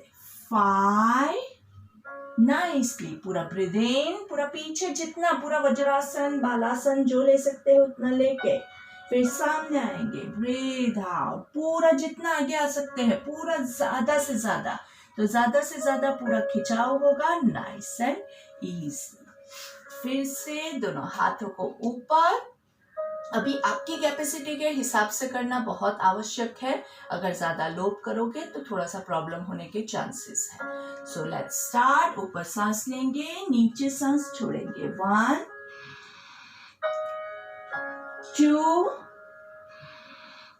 5. नाइसली. पूरा ब्रीद इन. पूरा पीछे जितना, पूरा वज्रासन बालासन जो ले सकते हो उतना लेके फिर सामने आएंगे. Breathe out. पूरा जितना आगे आ सकते हैं, पूरा ज्यादा से ज्यादा, तो ज्यादा से ज्यादा पूरा खिंचाव होगा. Nice and easy. फिर से दोनों हाथों को ऊपर. अभी आपकी कैपेसिटी के हिसाब से करना बहुत आवश्यक है. अगर ज्यादा लोड करोगे तो थोड़ा सा प्रॉब्लम होने के चांसेस है. So let's start. ऊपर सांस लेंगे, नीचे सांस छोड़ेंगे. 1, 2.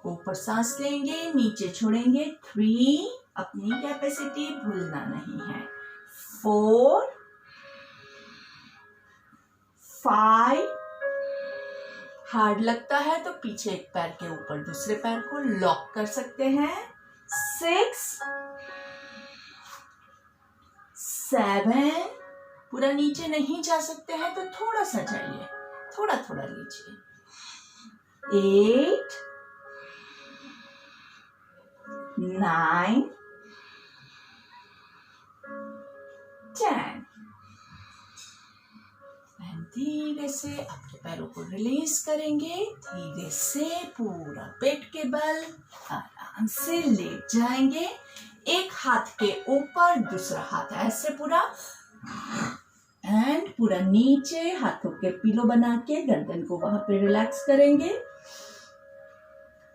ऊपर सांस लेंगे, नीचे छोड़ेंगे. 3. अपनी कैपेसिटी भूलना नहीं है. 4, 5. हार्ड लगता है तो पीछे एक पैर के ऊपर दूसरे पैर को लॉक कर सकते हैं. 6, 7. पूरा नीचे नहीं जा सकते हैं तो थोड़ा सा जाइए, थोड़ा थोड़ा लीजिए. 8, 9, 10. धीरे से अपने पैरों को रिलीज करेंगे. धीरे से पूरा पेट के बल आराम से लेट जाएंगे. एक हाथ के ऊपर दूसरा हाथ ऐसे पूरा, एंड पूरा नीचे हाथों के पिलो बना के गर्दन को वहां पे रिलैक्स करेंगे.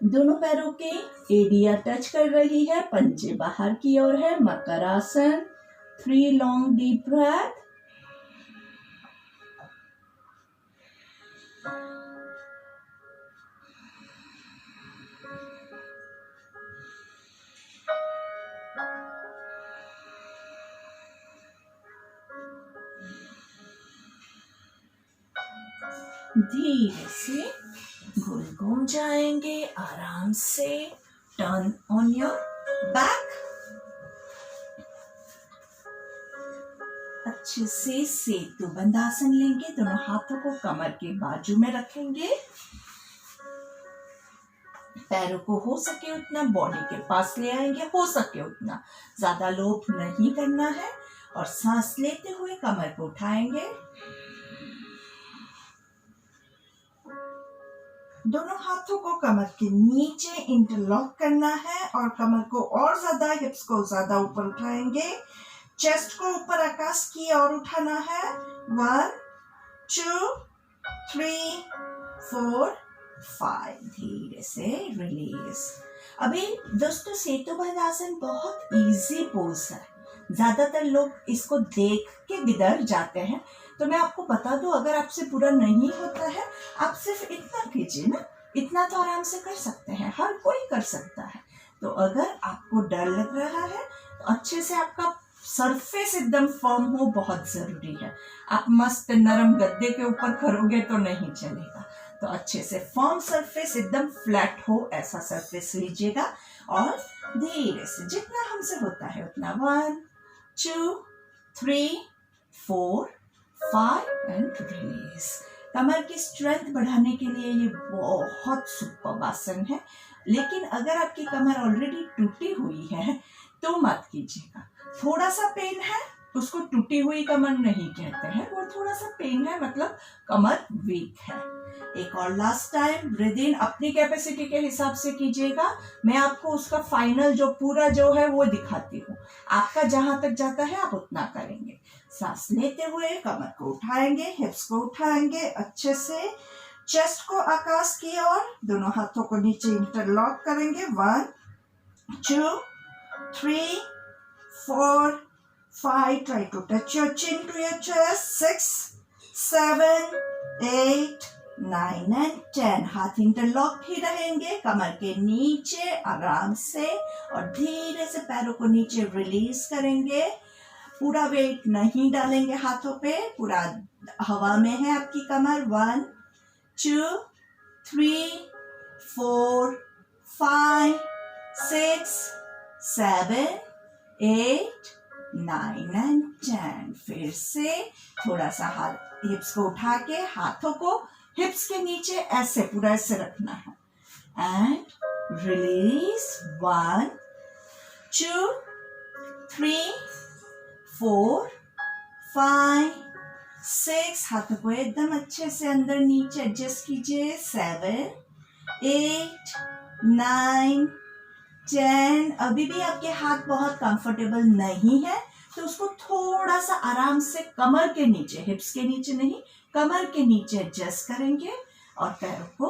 दोनों पैरों के एडिया टच कर रही है, पंजे बाहर की ओर है. मकरासन. 3 लॉन्ग डीप ब्रेथ. धीरे से गोल घूम जाएंगे. आराम से टर्न ऑन योर बैक. अच्छे से सेतु बंद आसन लेंगे. दोनों हाथों को कमर के बाजू में रखेंगे. पैरों को हो सके उतना बॉडी के पास ले आएंगे. हो सके उतना, ज्यादा लोड नहीं करना है. और सांस लेते हुए कमर को उठाएंगे. दोनों हाथों को कमर के नीचे इंटरलॉक करना है और कमर को और ज्यादा, हिप्स को ज्यादा ऊपर उठाएंगे. चेस्ट को ऊपर आकाश की ओर उठाना है. 1, 2, 3, 4, 5. धीरे से रिलीज. अभी दोस्तों सेतु बंद आसन बहुत इजी पोज है. ज्यादातर लोग इसको देख के बिदर जाते हैं. तो मैं आपको बता दूं, अगर आपसे पूरा नहीं होता है, आप सिर्फ इतना कीजिए ना. इतना तो आराम से कर सकते हैं, हर कोई कर सकता है. तो अगर आपको डर लग रहा है तो अच्छे से आपका सरफेस एकदम फर्म हो, बहुत जरूरी है. आप मस्त नरम गद्दे के ऊपर करोगे तो नहीं चलेगा. तो अच्छे से फर्म सरफेस, एकदम फ्लैट हो ऐसा सरफेस लीजिएगा. और धीरे से जितना हमसे होता है उतना. 1, 2, 3, 4, 5 एंड रिलीज. कमर की स्ट्रेंथ बढ़ाने के लिए ये बहुत सुपर आसन है. लेकिन अगर आपकी कमर ऑलरेडी टूटी हुई है तो मत कीजिएगा. थोड़ा सा पेन है, उसको टूटी हुई कमर नहीं कहते हैं. वो थोड़ा सा पेन है, मतलब कमर वीक है. एक और लास्ट टाइम. ब्रीथ इन अपनी कैपेसिटी के हिसाब से कीजिएगा. मैं आपको उसका फाइनल जो पूरा जो है वो दिखाती हूँ. आपका जहां तक जाता है आप उतना करेंगे. सांस लेते हुए कमर को उठाएंगे, हिप्स को उठाएंगे अच्छे से. चेस्ट को आकाश की ओर, दोनों हाथों को नीचे इंटरलॉक करेंगे. 1, 2, 3, 4, 5. Try to touch your chin to your chest. 6, 7, 8, 9 and 10। हाथ इंटरलॉक ही रहेंगे, कमर के नीचे आराम से, और धीरे से पैरों को नीचे रिलीज करेंगे। पूरा वेट नहीं डालेंगे हाथों पे, पूरा हवा में है आपकी कमर। 1 2 3 4 5 6 7 8 9 and 10। फिर से थोड़ा सा हाथ हिप्स को उठा के हाथों को हिप्स के नीचे ऐसे पूरा ऐसे रखना है, एंड रिलीज। 1 2 3 4 5 6। हाथों को एकदम अच्छे से अंदर नीचे एडजस्ट कीजिए। 7 8 9 10। अभी भी आपके हाथ बहुत कंफर्टेबल नहीं है तो उसको थोड़ा सा आराम से कमर के नीचे, हिप्स के नीचे नहीं, कमर के नीचे एडजस्ट करेंगे और पैरों को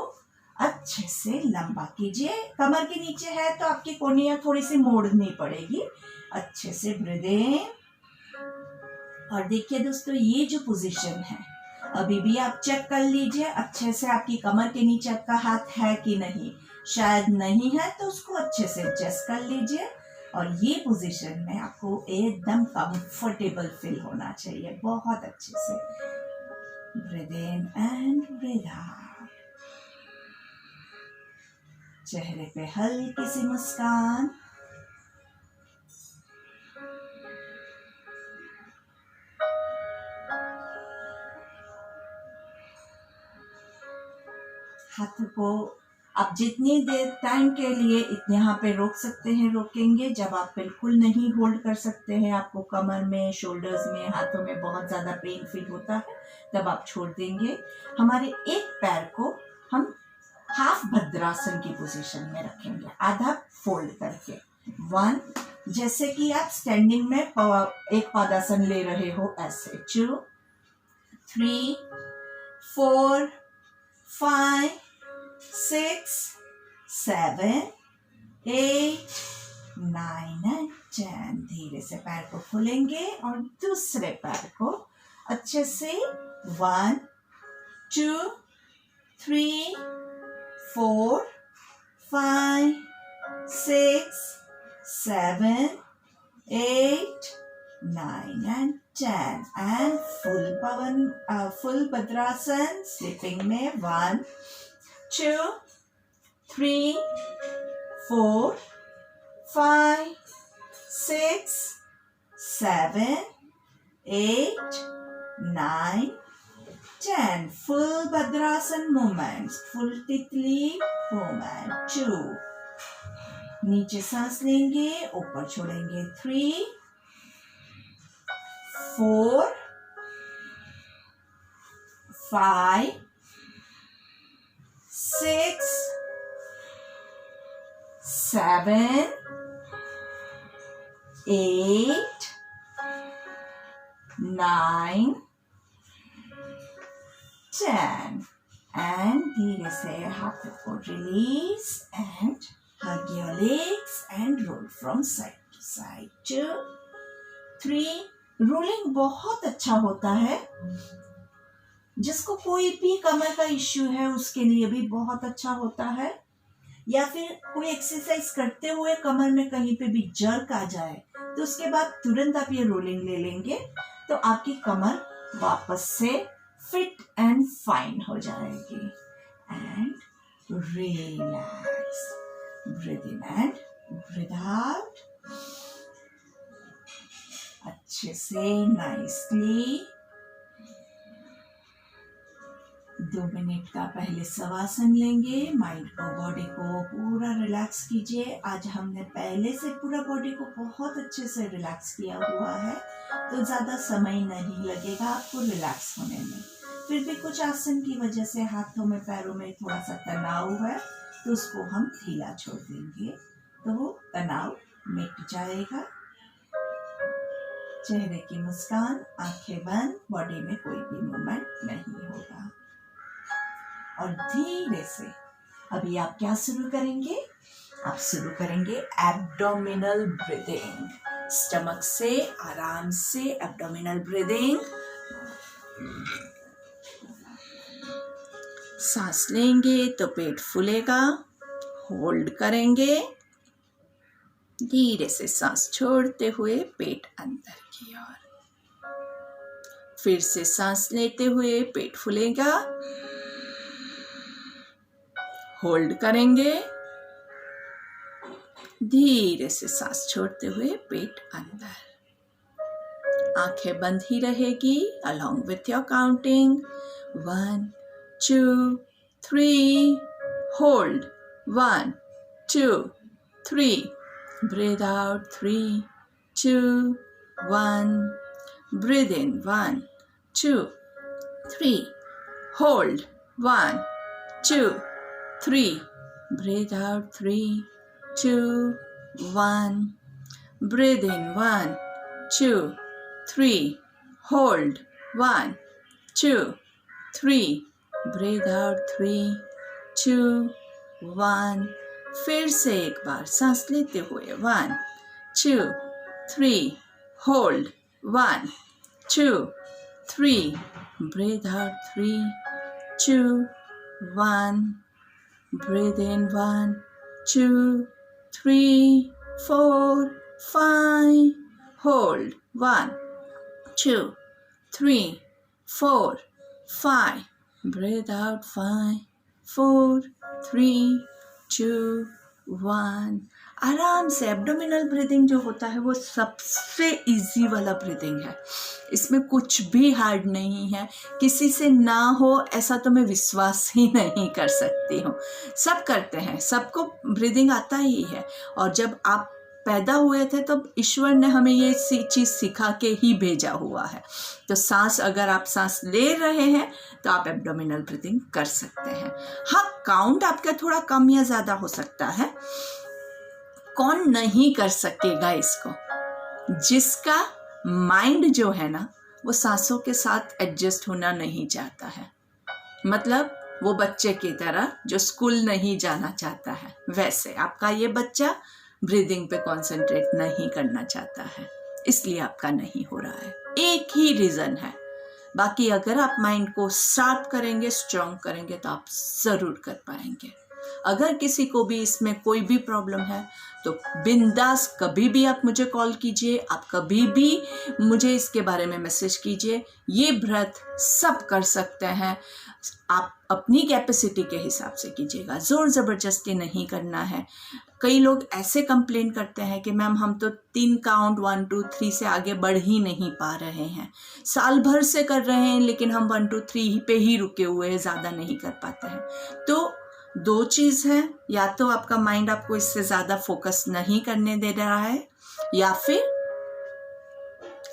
अच्छे से लंबा कीजिए। कमर के नीचे है तो आपकी कोहनियां थोड़ी सी मोड़नी पड़ेगी। अच्छे से ब्रीथ इन, और देखिए दोस्तों, ये जो पोजीशन है अभी भी आप चेक कर लीजिए अच्छे से आपकी कमर के नीचे आपका हाथ है कि नहीं। शायद नहीं है तो उसको अच्छे से एडजस्ट कर लीजिए, और ये पोजीशन में आपको एकदम कंफर्टेबल फील होना चाहिए। बहुत अच्छे से breathe in and breathe out. चेहरे पे हल्की सी मुस्कान। हाथों को आप जितनी देर टाइम के लिए यहाँ पे रोक सकते हैं रोकेंगे। जब आप बिल्कुल नहीं होल्ड कर सकते हैं, आपको कमर में, शोल्डर्स में, हाथों में बहुत ज़्यादा पेन फील होता है, तब आप छोड़ देंगे। हमारे एक पैर को हम हाफ भद्रासन की पोजीशन में रखेंगे, आधा फोल्ड करके। 1, जैसे कि आप स्टैंडिंग में एक पादासन ले रहे हो ऐसे। 2 3 4 5 6 7 8 9 and 10। धीरे से पैर को खोलेंगे और दूसरे पैर को अच्छे से 1 2 3 4 5 6 7 8 9 and 10। and full Bhadrasan, sleeping में 1 2 3 4 5 6 7 8 9 10। full Bhadrasan movements, full Titli movement। 2, नीचे सांस लेंगे, ऊपर छोड़ेंगे। 3 4 5 6 7 8 9 10। and धीरे से हाथों को release and hug your legs and roll from side to side। 2 3। Rolling बहुत अच्छा होता है, जिसको कोई भी कमर का इश्यू है उसके लिए भी बहुत अच्छा होता है, या फिर कोई एक्सरसाइज करते हुए कमर में कहीं पे भी जर्क आ जाए तो उसके बाद तुरंत आप ये रोलिंग ले लेंगे तो आपकी कमर वापस से फिट एंड फाइन हो जाएगी। And relax, breathe in and breathe out. अच्छे से नाइसली 2 मिनट का पहले शवासन लेंगे। माइंड को, बॉडी को पूरा रिलैक्स कीजिए। आज हमने पहले से पूरा बॉडी को बहुत अच्छे से रिलैक्स किया हुआ है, तो ज़्यादा समय नहीं लगेगा आपको रिलैक्स होने में। फिर भी कुछ आसन की वजह से हाथों में, पैरों में थोड़ा सा तनाव है तो उसको हम ढीला छोड़ देंगे, तो वो तनाव मिट जाएगा। चेहरे की मुस्कान, आंखें बंद, बॉडी में कोई भी मूवमेंट नहीं होगा। और धीरे से अभी आप क्या शुरू करेंगे? आप शुरू करेंगे एब्डोमिनल ब्रीदिंग। स्टमक से आराम से एब्डोमिनल ब्रीदिंग। सांस लेंगे तो पेट फूलेगा, होल्ड करेंगे, धीरे से सांस छोड़ते हुए पेट अंदर की ओर, फिर से सांस लेते हुए पेट फूलेगा, होल्ड करेंगे, धीरे से सांस छोड़ते हुए पेट अंदर। आंखें बंद ही रहेगी along with your counting 1 2 3 hold 1 2 3 breathe out 3 2 1 breathe in 1 2 3 hold 1 2 3 breathe out 3 2 1 breathe in 1 2 3 hold 1 2 3 breathe out 3 2 1 फिर से एक बार सांस लेते हुए 1 2 3 hold 1 2 3 breathe out 3 2 1 breathe in 1 2 3 4 5 hold 1 2 3 4 5 breathe out 5 4 3 2 1 आराम से एब्डोमिनल ब्रीदिंग जो होता है वो सबसे इजी वाला ब्रीदिंग है। इसमें कुछ भी हार्ड नहीं है, किसी से ना हो ऐसा तो मैं विश्वास ही नहीं कर सकती हूँ। सब करते हैं, सबको ब्रीदिंग आता ही है। और जब आप पैदा हुए थे तो ईश्वर ने हमें ये चीज़ सिखा के ही भेजा हुआ है। तो सांस, अगर आप सांस ले रहे हैं तो आप एब्डोमिनल ब्रीदिंग कर सकते हैं। हाँ, काउंट आपका थोड़ा कम या ज़्यादा हो सकता है। कौन नहीं कर सकेगा इसको? जिसका माइंड जो है ना वो सांसों के साथ एडजस्ट होना नहीं चाहता है, मतलब वो बच्चे की तरह जो स्कूल नहीं जाना चाहता है, वैसे आपका ये बच्चा ब्रीदिंग पे कंसंट्रेट नहीं करना चाहता है, इसलिए आपका नहीं हो रहा है। एक ही रीज़न है। बाकी अगर आप माइंड को शार्प करेंगे, स्ट्रॉन्ग करेंगे तो आप ज़रूर कर पाएंगे। अगर किसी को भी इसमें कोई भी प्रॉब्लम है तो बिंदास कभी भी आप मुझे कॉल कीजिए, आप कभी भी मुझे इसके बारे में मैसेज कीजिए। ये व्रत सब कर सकते हैं, आप अपनी कैपेसिटी के हिसाब से कीजिएगा, ज़ोर ज़बरदस्ती नहीं करना है। कई लोग ऐसे कंप्लेन करते हैं कि मैम हम तो 3 काउंट 1 2 3 से आगे बढ़ ही नहीं पा रहे हैं, साल भर से कर रहे हैं लेकिन हम 1 2 3 पे ही रुके हुए हैं, ज़्यादा नहीं कर पाते हैं। तो दो चीज़ है, या तो आपका माइंड आपको इससे ज़्यादा फोकस नहीं करने दे रहा है, या फिर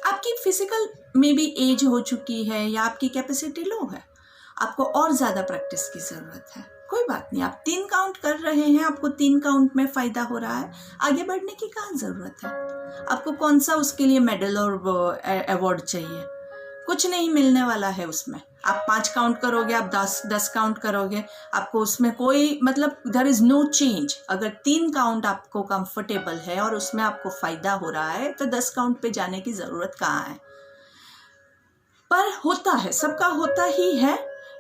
आपकी फिजिकल में भी एज हो चुकी है, या आपकी कैपेसिटी लो है, आपको और ज़्यादा प्रैक्टिस की ज़रूरत है। कोई बात नहीं, आप 3 काउंट कर रहे हैं, आपको 3 काउंट में फ़ायदा हो रहा है, आगे बढ़ने की कहाँ ज़रूरत है? आपको कौन सा उसके लिए मेडल और अवार्ड चाहिए? कुछ नहीं मिलने वाला है उसमें। आप 5 काउंट करोगे, आप 10 काउंट करोगे, आपको उसमें कोई मतलब देयर इज़ नो चेंज। अगर 3 काउंट आपको कंफर्टेबल है और उसमें आपको फ़ायदा हो रहा है तो 10 काउंट पे जाने की ज़रूरत कहाँ है? पर होता है, सबका होता ही है,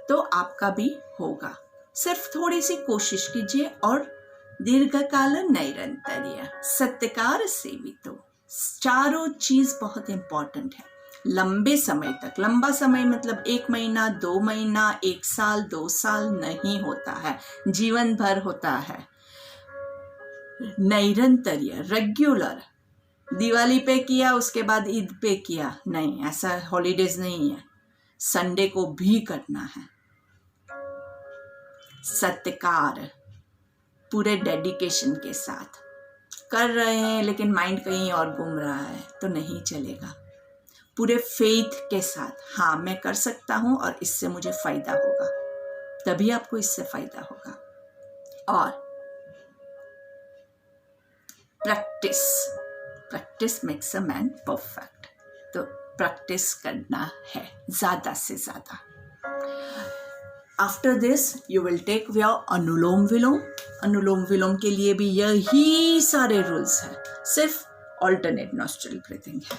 तो आपका भी होगा। सिर्फ थोड़ी सी कोशिश कीजिए और दीर्घकाल नैरंतर्य सत्कार सेवितो, चारों चीज़ बहुत इम्पॉर्टेंट है। लंबे समय तक, लंबा समय मतलब 1 महीना 2 महीना 1 साल 2 साल नहीं होता है, जीवन भर होता है। नैरंतर्य, रेगुलर, दिवाली पे किया उसके बाद ईद पे किया नहीं, ऐसा हॉलीडेज नहीं है, संडे को भी करना है। सत्कार, पूरे डेडिकेशन के साथ कर रहे हैं लेकिन माइंड कहीं और घूम रहा है तो नहीं चलेगा। पूरे फेथ के साथ, हाँ मैं कर सकता हूँ और इससे मुझे फ़ायदा होगा, तभी आपको इससे फ़ायदा होगा। और practice makes a man perfect, तो प्रैक्टिस करना है ज़्यादा से ज़्यादा। After this you will take your Anulom Vilom. Anulom Vilom के लिए भी यही सारे रूल्स हैं, सिर्फ ऑल्टरनेट नॉस्ट्रल ब्रीथिंग है।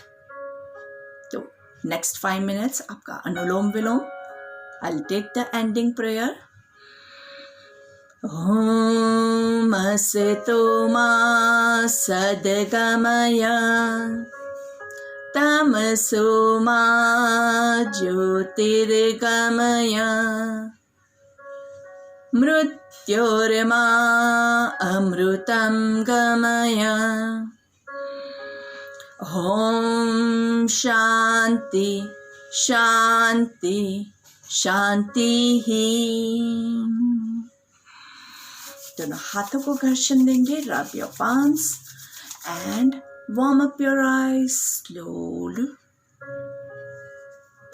तो नेक्स्ट 5 मिनट्स आपका Anulom Vilom. I will take the ending prayer. ॐ असतो मा सद्गमय तमसो मा ज्योतिर्गमय मृत्योर्मा अमृतं गमय। ॐ शान्ति शान्ति शान्तिः। दोनों हाथों को घर्षण देंगे। Rub your palms and warm up your eyes slowly.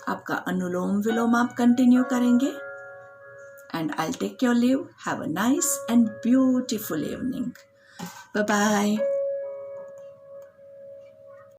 आपका अनुलोम विलोम आप कंटिन्यू करेंगे। And I'll take your leave. Have a nice and beautiful evening. Bye bye.